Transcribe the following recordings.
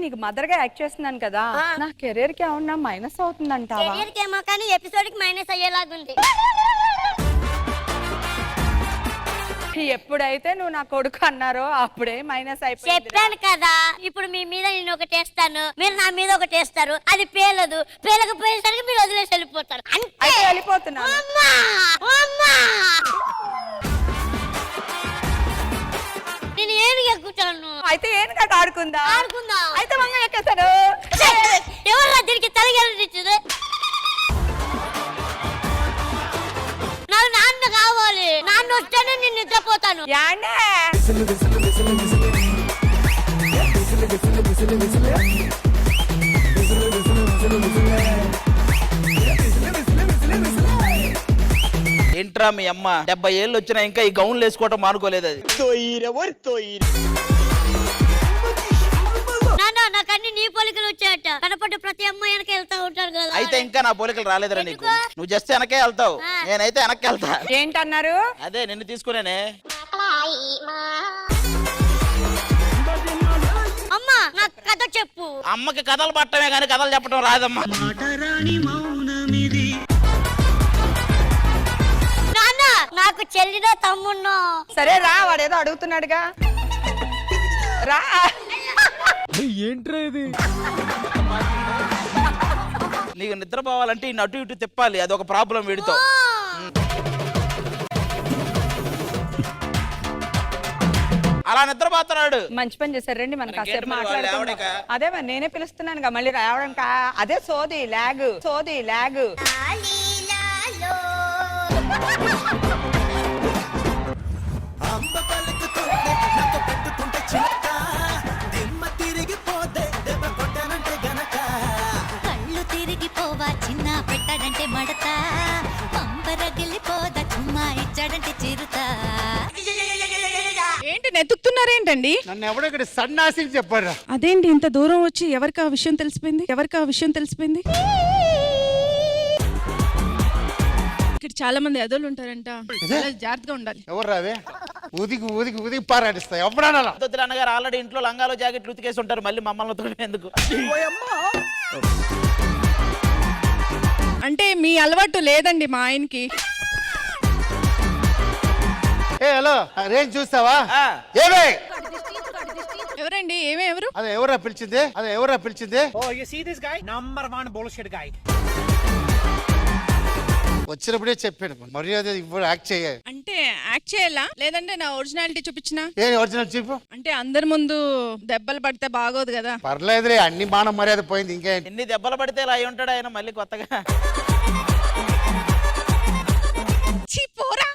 నీకు మదర్ గా యాక్ట్ చేస్తున్నాను కదా, నా కెరీర్ కి ఏమన్నా మైనస్ అవుతుందంటావా? కెరీర్ కేమో కానీ ఎపిసోడ్ కి మైనస్ అయ్యేలాగుంది. ఎప్పుడైతే నువ్వు నా కొడుకు అన్నారో అప్పుడే మైనస్ అయిపోయింది. చెప్పాను కదా, ఇప్పుడు మీ మీద నేను ఒకటి వేస్తాను, మీరు నా మీద ఒకటి వేస్తారు, అది పేలదు, పేలకపోయేసరికి మీరు వదిలేసి వెళ్ళిపోతారు. అయితే వెళ్ళిపోతున్నా. నేను ఏమి ఎక్కుతాను. అయితే ఏం కట్ట ఆడుకుందా? ఆడుకుందాం. అయితే మంగ ఎక్కేస్తాను. ఎవరు దీనికి తలగెళ్ళిచ్చింది? నాకు నాన్న కావాలి, నాన్న వస్తేనే నేను నిద్రపోతాను. ఏంట్రా మీ అమ్మ 70 ఏళ్ళు వచ్చినా ఇంకా ఈ గౌన్లు వేసుకోవటం మానుకోలేదు. అది నాకు అన్ని నీ పోలికలు వచ్చాయట. కనపడి ప్రతి అమ్మాయి వెనక వెళ్తా ఉంటారు కదా. అయితే ఇంకా నా పోలికలు రాలేదురా నీకు. నువ్వు జస్ట్ వెనకే వెళ్తావు, నేనైతే వెనక్కి వెళ్తా. ఏంటన్నారు? అదే నిన్ను తీసుకునేనే. అమ్మా నాకు కథ చెప్పు. అమ్మకి కథలు పట్టమే కానీ కథలు చెప్పడం రాదమ్మా. నాన్న నాకు చెల్లినో తమ్మున్నో. సరే రా, వాడేదో అడుగుతున్నాడుగా, రా. ఏంట్రా ఇది? నీకు నిద్రపోవాలంటే ఈ అటు ఇటు తిప్పాలి, అదొక ప్రాబ్లం వీడితో. అలా నిద్రపోతున్నాడు. మంచి పని చేశారు, రండి మనం కాసేపు మాట్లాడుకుందాం. అదే మరి నేనే పిలుస్తున్నాను మళ్ళీ రావడం అదే సోది లాగ్. కళ్ళు తిరిగిపోవా చిన్న పెట్టాడంటే మడత, పంపరగిలిపోదా చుమ్మా ఇచ్చాడంటే చిరుత. ఏంటి నెతుకుతున్నారేంటండి? నన్ను ఎవడో ఇక్కడ సన్నాసిని చెప్పారా? అదేంటి ఇంత దూరం వచ్చి ఎవరికి ఆ విషయం తెలిసిపోయింది? ఇక్కడ చాలా మంది ఎదోళ్ళు ఉంటారంట, చాలా జాగ్రత్తగా ఉండాలి. ఎవరు రావే? ఊదికి పారాడిస్తా ఎవడన్నా. అన్నగారు ఆల్రెడీ ఇంట్లో లంగాలు జాకెట్లు ఉతికేసి ఉంటారు, మళ్ళీ మమ్మల్ని ఉతకడం అంటే మీ అలవాటు లేదండి మా ఆయనకి. హలో రేంజ్ చూస్తావా? ఏమే ఎవరండి? ఎవరు? అదే ఎవరా పిలిచింది? వచ్చినప్పుడే చెప్పాను, మర్యాద ఇప్పుడు యాక్ట్ చేయాలి. అంటే యాక్ట్ చేయాలా లేదంటే నా ఒరిజినాలిటీ చూపించినా? ఏ ఒరిజినల్ చెప్పు. అంటే అందరి ముందు దెబ్బలు పడితే బాగోదు కదా. పర్లేదులే, అన్ని మానం మర్యాద పోయింది. ఇంకా ఎన్ని దెబ్బలు పడితే ఇలా అయి ఉంటాడు ఆయన మళ్ళీ కొత్తగా. పోరా.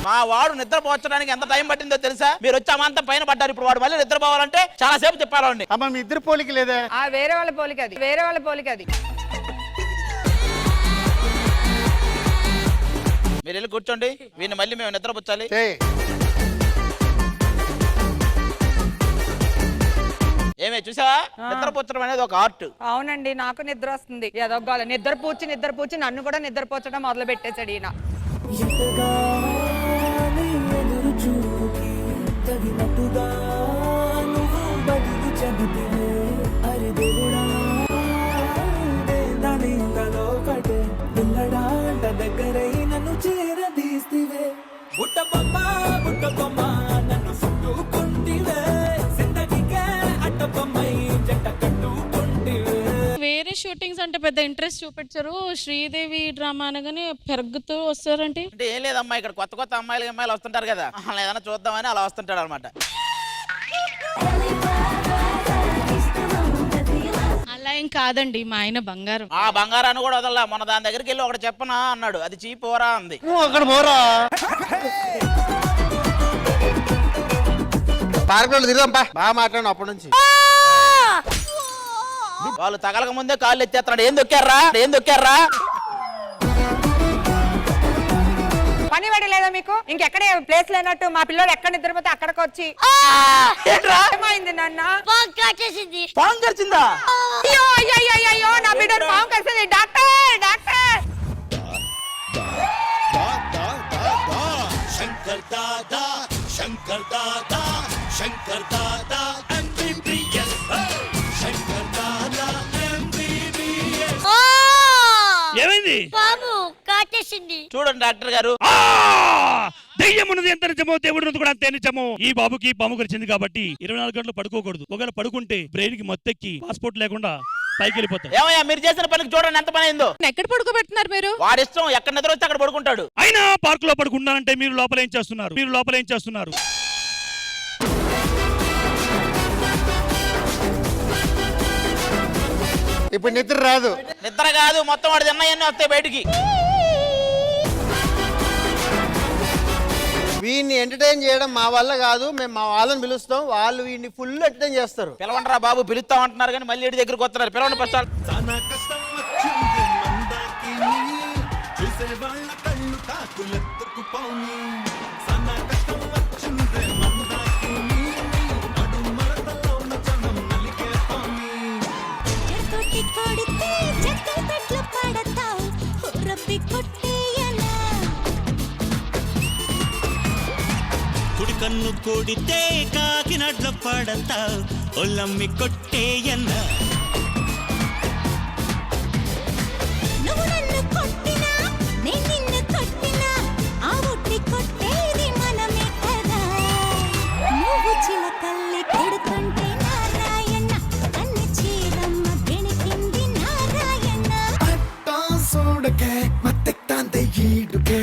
మా వాడు నిద్రపోవడానికి ఎంత టైం పట్టిందో తెలుసా? మీరు వచ్చి అమాంతం పైన పడ్డారు. ఇప్పుడు వాడు మళ్ళీ నిద్రపోవాలంటే చాలా సేపు చెప్పాలండి. అమ్మ మీ ఇద్దరు పోలిక లేదా? వేరే వాళ్ళ పోలిక అది. మీరు వెళ్ళి కూర్చోండి, వీడిని మళ్ళీ మేము నిద్రపుచ్చాలి. ఏమే చూసావా, నిద్రపుచ్చడం అనేది ఒక ఆర్ట్. అవునండి, నాకు నిద్ర వస్తుంది. ఎదొగ్గాలి నిద్ర పూచి నన్ను కూడా నిద్రపోచడం మొదలు పెట్టేశాడు ఈయన. దగ్గరై నన్ను చేరదీస్తివే, బుట్ట బొమ్మ నన్ను చుట్టుకుంటివే, జిందగీకే అట్ట బొమ్మై జంట కట్టుకుంటివే. వేరే షూటింగ్స్ అంటే పెద్ద ఇంట్రెస్ట్ చూపించరు. శ్రీదేవి డ్రామా అనగానే పెరుగుతూ వస్తారంటే అంటే ఏం లేదమ్మా, ఇక్కడ కొత్త అమ్మాయిలు వస్తుంటారు కదా, ఏదైనా చూద్దామని అలా వస్తుంటాడు అనమాట. అలా ఏం కాదండి, మా ఆయన బంగారం. ఆ బంగారాన్ని కూడా వదలలా. మొన్న దాని దగ్గరికి వెళ్ళి ఒకటి చెప్పనా అన్నాడు, అది చీపోరా అంది. అక్కడ పోరా, పార్కులో తిరుగుదాంపా. బాగా మాట్లాడు అప్పటి నుంచి. వాళ్ళు తగలక ముందే కాళ్ళు ఎత్తేస్తున్నాడు. ఏం దొక్కారా? పని పడి లేదా మీకు? ఇంకెక్కడే ప్లేస్ లేనట్టు మా పిల్లలు ఎక్కడ నిద్రపోతే అక్కడికి వచ్చి ఏమైంది నాన్న? పాము కాటేసింది. పాము కరిచిందా? అయ్యో నా బిడ్డ పాము కరిచింది. డాక్టర్ దాదా శంకర్ దాదా శంకర్ దాదా MBBS శంకర్ దాదా MBBS. ఏమైంది? బాబు కాటేసింది. చూడండి డాక్టర్ గారు, దెయ్యం ఉన్నది ఎంత నిజమో దేవుడు ఉన్నది కూడా అంతే నిజమో. ఈ బాబుకి పాము కరిచింది కాబట్టి 24 గంటలు పడుకోకూడదు. ఒకవేళ పడుకుంటే బ్రెయిన్ కి మొత్తెక్కి పాస్పోర్ట్ లేకుండా పైకి వెళ్ళిపోతాడు. ఏమయ్యా మీరు చేసిన పనికి చూడండి ఎంత పని అయిందో. ఎక్కడ పడుకోబెడుతున్నారు మీరు? వాడి ఇష్టం, ఎక్కడ నిద్ర వస్తే అక్కడ పడుకుంటాడు. అయినా పార్క్ లో పడుకుంటానంటే మీరు లోపల ఏం చేస్తున్నారు? మీరు లోపల ఏం చేస్తున్నారు? ఇప్పుడు నిద్ర రాదు. నిద్ర కాదు, మొత్తం వాడు తిన్నాయన్నీ వస్తాయి బయటికి. వీడిని ఎంటర్టైన్ చేయడం మా వల్ల కాదు. మేము మా వాళ్ళని పిలుస్తాం, వాళ్ళు వీడిని ఫుల్ ఎంటర్టైన్ చేస్తారు. పిలవండి రా బాబు, పిలుస్తాం అంటున్నారు కానీ మళ్ళీ ఇంటి దగ్గరికి వస్తున్నారు. పిలవండి ఫస్ట్. చాలా కష్టం వచ్చింది మందాకిని, చూసే వాళ్ళ కళ్ళు కాకులెత్తుకుపోని. చాలా కష్టం వచ్చింది మందాకిని, నడు మరతలో ఉన్న జనం నలిగేపోని. కొట్టి కొడితే చెక్కల పెట్లు పడతావు రబ్బి కొట్టేయనా కుడి కన్ను కొడితే కాకినడ్ల పడతావు ఒల్లమ్మి కొట్టేయన్న. నువ్వు నన్ను కొట్టినా నేను నిన్ను కొట్టినా ఆ ఒట్టి కొట్టేది మనమే కదా. నువ్వు చిలకల్లి కొడుతుంటే నారాయణ అన్ని చీరమ్మ గెణికింది నారాయణ. అట్టా సోడకే మత్తెక్తాంతే ఈడుకే.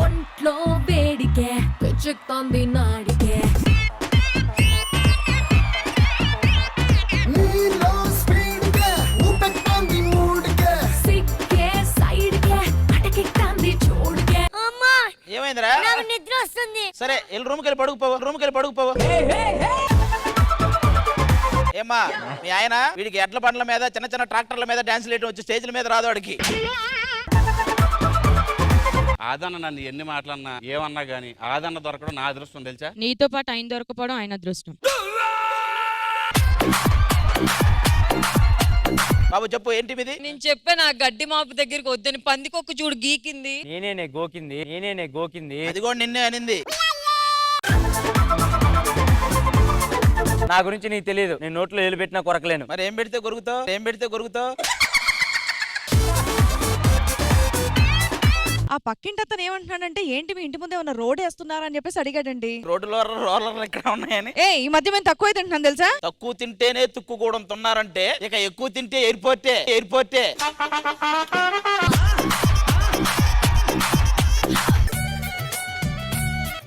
ఒంట్లో వేడికే పెచ్చెక్తాంది నాడికే. నీలో స్పీడ్కే ఊపెక్తాంది మూడుకే. సిక్కే సైడ్కే అటకెక్తాంది చూడుకే. అమ్మా ఏమైందిరా? నాకు నిద్ర వస్తుంది. సరే వెళ్ళి రూమ్కి వెళ్ళి పడుకుపోవు, రూమ్కి వెళ్ళి పడుకుపోవు. ఏమ్మా మీ ఆయన వీడికి ఎడ్ల బండ్ల మీద చిన్న చిన్న ట్రాక్టర్ల మీద డాన్స్ లేయడం వచ్చి స్టేజ్ల మీద రాదు వాడికి. ఆదన్న నన్ను ఎన్ని మాటలన్నా ఏమన్నా గానీ ఆదన్న దొరకడం నా అదృష్టం తెలుసా. నీతో పాటు ఆయన దొరకపోవడం ఆయన అదృష్టం. బాబు చెప్పు ఏంటి మీది? నేను చెప్పే నా గడ్డి మాపు దగ్గరికి వద్దని పందికొక్క చూడు గీకింది. నేనేనే గోకింది. అది కూడా నిన్నే అనింది. నా గురించి నీకు తెలియదు, నేను నోట్లో ఏలు పెట్టినా కొరకలేను. మరి ఏం పెడితే కొరుకుతావు? ఏం పెడితే కొరుకుతావు? ఆ పక్కింటి అతను ఏమంటున్నాడంటే ఏంటి మీ ఇంటి ముందే ఉన్న రోడ్ వేస్తున్నారని చెప్పేసి అడిగాడండి. రోడ్డులో రోలర్లు ఎక్కడ ఉన్నాయని. ఈ మధ్య మేము తక్కువ తింటున్నాను తెలుసా. తక్కువ తింటేనే తుక్కు కూడా తిన్నారంటే ఇక ఎక్కువ తింటే ఎయిర్పోర్టే.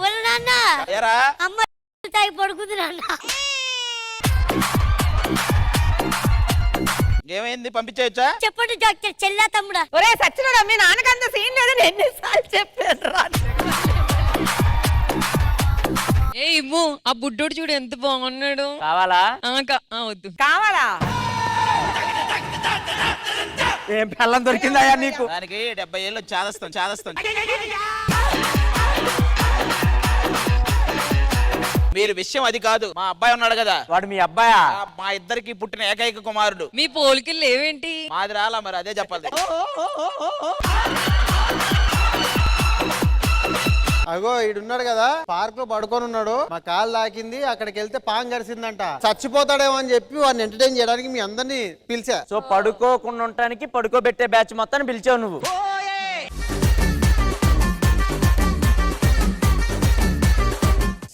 ఒరే నాన్న, ఏరా అమ్మ తాగి పడుకుంది నాన్న. ఏమైంది? పంపించేయచ్చా? చెప్పండి డాక్టర్, చెల్లా తమ్ముడా? ఒరే సచ్చినోడా, మీ నాన్నకంత సీన్ లేదని ఎన్నిసార్లు చెప్పాను. ఏ ఇమ్ము, ఆ బుడ్డోడు చూడు ఎంత బాగున్నాడు. కావాలా? వద్దు. కావాలా? ఏం పెళ్ళం దొరికిందా నీకు? దానికి 70 ఏళ్ళు చాదస్తాం. మీరు విషయం అది కాదు. మా అబ్బాయి ఉన్నాడు కదా, వాడు మీ అబ్బాయా? మా ఇద్దరికి పుట్టిన ఏకైక కుమారుడు. మీ పోలికలు ఏవేంటి? మాది రాలా, మరి అదే చెప్పాలి. అగో ఈడున్నాడు కదా, పార్క్ లో పడుకొని ఉన్నాడు. మా కాలు తాకింది, అక్కడికి వెళ్తే పాము కరిసిందంట. చచ్చిపోతాడేమో అని చెప్పి వాడిని ఎంటర్టైన్ చేయడానికి మీ అందరినీ పిలిచా. సో పడుకోకుండా ఉండటానికి పడుకోబెట్టే బ్యాచ్ మొత్తాన్ని పిలిచావు నువ్వు.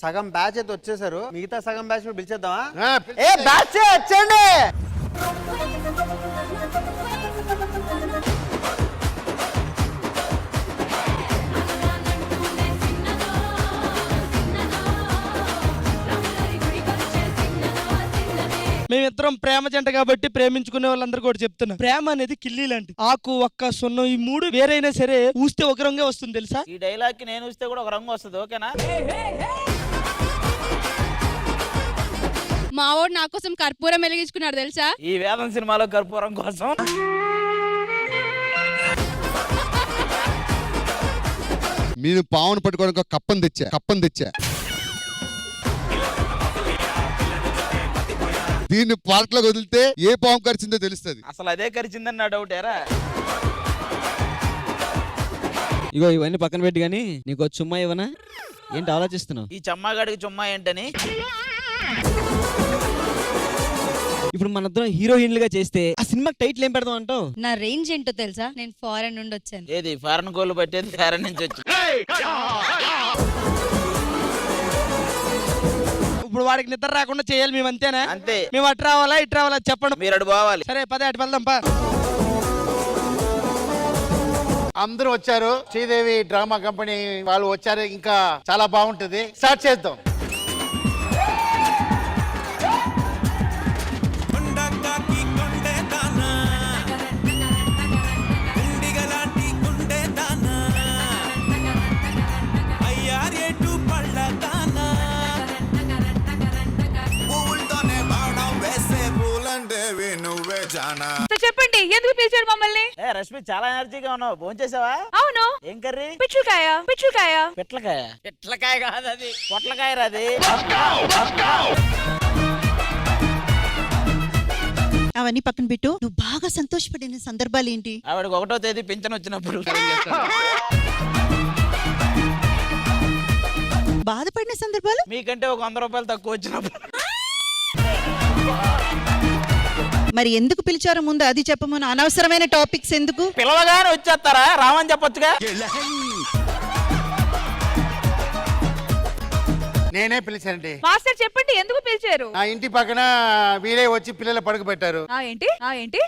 సగం బ్యాచ్ అయితే వచ్చేసారు, మిగతా సగం బ్యాచ్ పిలిచేద్దామా? ఏ బ్యాచ్ వచ్చేయండి. మేమిద్దరం ప్రేమ జంట కాబట్టి ప్రేమించుకునే వాళ్ళందరూ కూడా చెప్తున్నా, ప్రేమ అనేది కిల్లి లాంటి. ఆకు ఒక్క సున్నం ఈ మూడు వేరైనా సరే ఊస్తే ఒక రంగే వస్తుంది తెలుసా. ఈ డైలాగ్ కి నేను ఇస్తే కూడా ఒక రంగు వస్తుంది. ఓకేనా? మావోడు నా కోసం కర్పూరం వెలిగించుకున్నాడు తెలుసా. ఈ వేదం సినిమాలో కర్పూరం కోసం నేను పావును పట్టుకోవడానికి ఒక కప్పం తెచ్చా. దీన్ని పార్క్ లో వదిలితే ఏ పాము కరిచిందో తెలుస్తుంది. అసలు అదే కరిచిందని నా డౌట్. ఏరా ఇగో ఇవన్నీ పక్కన పెట్టి గానీ నీకు చుమ్మా ఇవ్వనా? ఏంటి ఆలోచిస్తున్నావు? ఈ చమ్మాగాడికి చుమ్మా ఏంటని? ఇప్పుడు మనిద్దరం హీరోయిన్లుగా చేస్తే ఆ సినిమాకి టైటిల్ ఏం పెడదాం అంటావు? నా రేంజ్ ఏంటో తెలుసా? నేను ఫారెన్ నుండి వచ్చాను. ఏది ఫారెన్ కోళ్ళు పట్టేది ఫారెన్ నుంచి వచ్చి. ఇప్పుడు వాడికి నిద్ర రాకుండా చేయాలి మేము, అంతేనా? అంతే. మేము అటు రావాలా ఇటు రావాలా చెప్పండి. మీరు అటు పోవాలి. సరే పదే అటు వెళ్దాం పా. అందరూ వచ్చారు, శ్రీదేవి డ్రామా కంపెనీ వాళ్ళు వచ్చారు, ఇంకా చాలా బాగుంటుంది. స్టార్ట్ చేద్దాం. చెప్పండి ఎందుకు పిలిచారు మమ్మల్ని? రష్మి చాలా ఎనర్జీగా ఉన్నావు. భోజనం చేసావా? అవును. ఏం కర్రీ? పిట్లకాయ. పిట్లకాయ. పిట్లకాయ? పిట్లకాయ కాదు అది, పొట్లకాయ రాది. అవన్నీ పక్కన పెట్టు. నువ్వు బాగా సంతోషపడిన సందర్భాలు ఏంటి? ఆవిడకి 1వ తేదీ పింఛన్ వచ్చినప్పుడు. బాధపడిన సందర్భాలు? మీకంటే ఒక 100 రూపాయలు తక్కువ వచ్చినప్పుడు. మరి ఎందుకు పిలిచారో ముందు అది చెప్పమను. అనవసరమైన టాపిక్స్ ఎందుకు? పిలవగానే వచ్చేస్తారా? రామని చెప్పొచ్చుగా. నేనే పిలిచానండి. మాస్టర్ చెప్పండి ఎందుకు పిలిచారు? నా ఇంటి పక్కన వీరే వచ్చి పిల్లలు పడుకు పెట్టారు. ఏంటి? ఏంటి?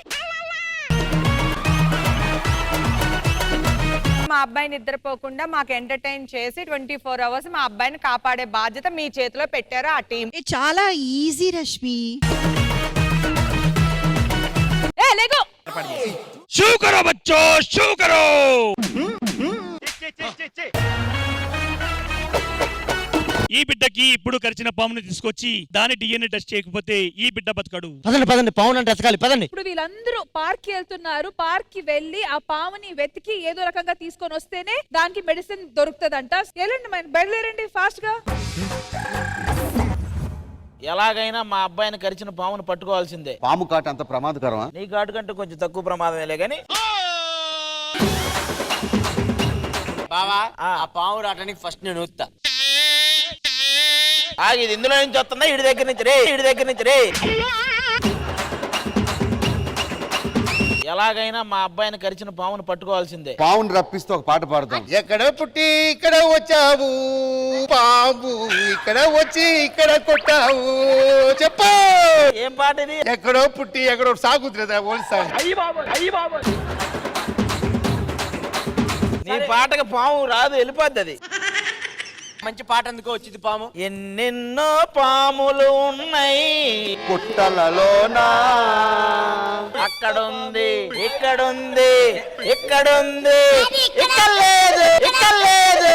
మా అబ్బాయి నిద్రపోకుండా మాకు ఎంటర్టైన్ చేసి 24 అవర్స్ మా అబ్బాయిని కాపాడే బాధ్యత మీ చేతిలో పెట్టారు ఆ టీం. చాలా ఈజీ రష్మి. లేగో. షూ కరో బచ్చో, షూ కరో. ఈ బిడ్డకి ఇప్పుడు కరిచిన పాముని తీసుకొచ్చి దాని DNA టెస్ట్ చేయకపోతే ఈ బిడ్డ బతకడు. పదండి పదండి, పావును అంటే ఎతకాలి, పదండి. ఇప్పుడు వీళ్ళందరూ పార్క్ కి వెళ్తున్నారు. పార్క్ కి వెళ్ళి ఆ పాముని వెతికి ఏదో రకంగా తీసుకొని వస్తేనే దానికి మెడిసిన్ దొరుకుతుందంట. వెళ్ళండి, బయలుదేరండి ఫాస్ట్ గా. ఎలాగైనా మా అబ్బాయిని కరిచిన పామును పట్టుకోవాల్సిందే. పాము కాటు అంత ప్రమాదకరమా? నీ కాటు కంటే కొంచెం తక్కువ ప్రమాదమేలే గాని. బావా, ఆ పాము రావడానికి ఫస్ట్ నేను వస్తా. ఇది ఇందులో నుంచి వస్తుందా? ఇడి దగ్గర నుంచి రే, ఇడి దగ్గర నుంచి రే. ఎలాగైనా మా అబ్బాయిని కరిచిన పామును పట్టుకోవాల్సిందే. పావును రప్పిస్తూ ఒక పాట పాడతాం. ఎక్కడ పుట్టి ఇక్కడ వచ్చావు పాము, ఇక్కడ వచ్చి ఇక్కడ కొట్టావు చెప్పు. ఏం పాట ఇది? ఎక్కడో పుట్టి ఎక్కడో సాగుతున్నదా ఓల్డ్ సాంగ్. నీ పాటకి పాము రాదు, వెళ్ళిపోద్ది అది. మంచి పాట ఎందుకో వచ్చింది పాము. ఎన్నెన్నో పాములు ఉన్నాయి పుట్టలలోనా, అక్కడుంది, ఇక్కడుంది, ఇక్కడుంది, ఇక్కడ లేదు, ఇక్కడ లేదు.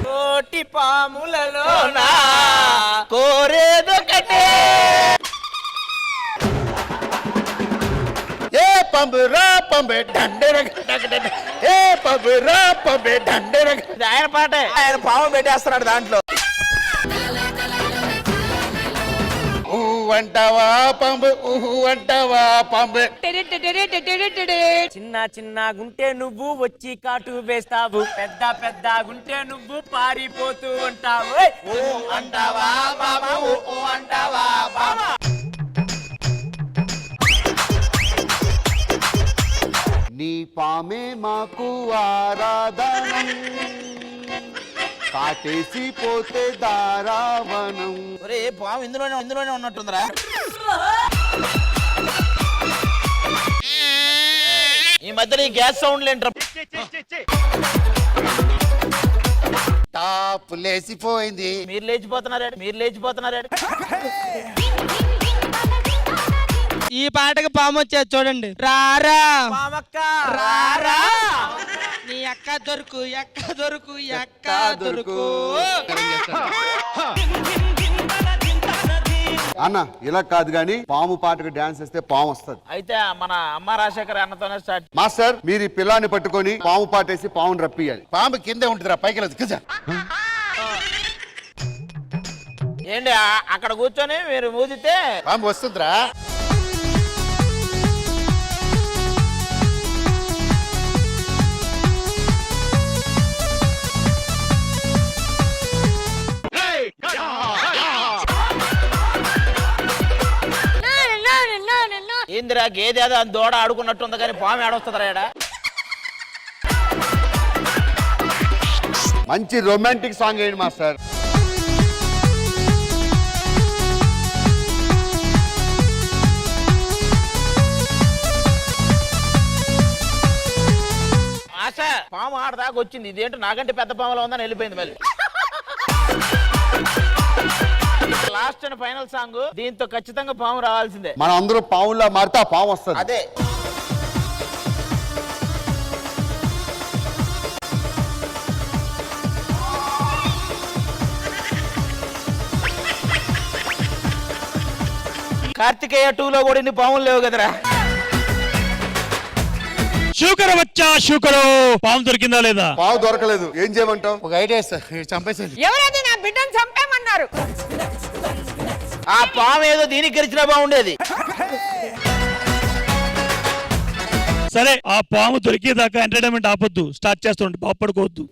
కోటి పాములలోనా కోరేదొకటే. ఏ పంబురా పంబే డండెర, ఏ పంబురా పంబే డండెర. ఆయన పాటే. ఆయన పాము పెట్టేస్తున్నాడు దాంట్లో. అంటావా పంబు, అంటావా పంబే. చిన్న చిన్న గుంటే నువ్వు వచ్చి కాటు వేస్తావు, పెద్ద పెద్ద గుంటే నువ్వు పారిపోతూ ఉంటావు. అంటావా బాబా, అంటావా బాబా. నీ పామే మాకు ఆరాధనం, కాటేసి పోతే దారావనం. ఒరే పాము ఇందులోనే ఉన్నట్టుందిరా. ఈ మధ్యలో ఈ గ్యాస్ సౌండ్ లేంట్రా. టాప్ లేసిపోయింది. మీరు లేచిపోతున్నారా? ఈ పాటకి పాము వచ్చేది చూడండి. రారా పామక్క రారా, నీ అక్క దొరుకు, ఎక్క దొరుకు, ఎక్క దొరుకు. అన్న ఇలా కాదు గాని పాము పాటకు డాన్స్ చేస్తే పాము వస్తుంది. అయితే మన అమ్మ రాజశేఖర్ అన్నతోనే స్టార్ట్. మాస్టర్, మీరు ఈ పిల్లాన్ని పట్టుకొని పాము పాటేసి పాముని రప్పియాలి. పాము కిందే ఉంటుందిరా, పైకి లేదు. ఏంటి అక్కడ కూర్చొని మీరు ఊదితే పాము వస్తుందిరా. వచ్చిందిరా గేదె ఏదో దూడ ఆడుకున్నట్టుంది కానీ పాము ఏడొస్తుందిరా ఏడ మంచి రొమాంటిక్ సాంగ్ ఏంటి మాస్టర్? ఆశ పాము ఆడదాకా వచ్చింది, ఇదేంటో నాకంటే పెద్ద పాములో ఉందని వెళ్ళిపోయింది మళ్ళీ. లాస్ట్ అండ్ ఫైనల్ సాంగ్, దీంతో ఖచ్చితంగా పాము రావాల్సిందే. మనం అందరూ పావులా మారితే ఆ పాము వస్తుంది. అదే కార్తికేయ 2లో కూడా ఇన్ని పాములు లేవు కదరా. శూకర వచ్చా శూకరు, పాము దొరికిందా లేదా? పావు దొరకలేదు, ఏం చేయమంటావు? ఒక ఐడియా చంపేసేది. ఎవరైతే నా బిడ్డను చంపేమన్నారు? ఆ పాము ఏదో దీనికి గెలిచినా బాగుండేది. సరే, ఆ పాము దొరికేదాకా ఎంటర్టైన్మెంట్ ఆపొద్దు, స్టార్ట్ చేస్తుంటే బాగుపడుకోవద్దు.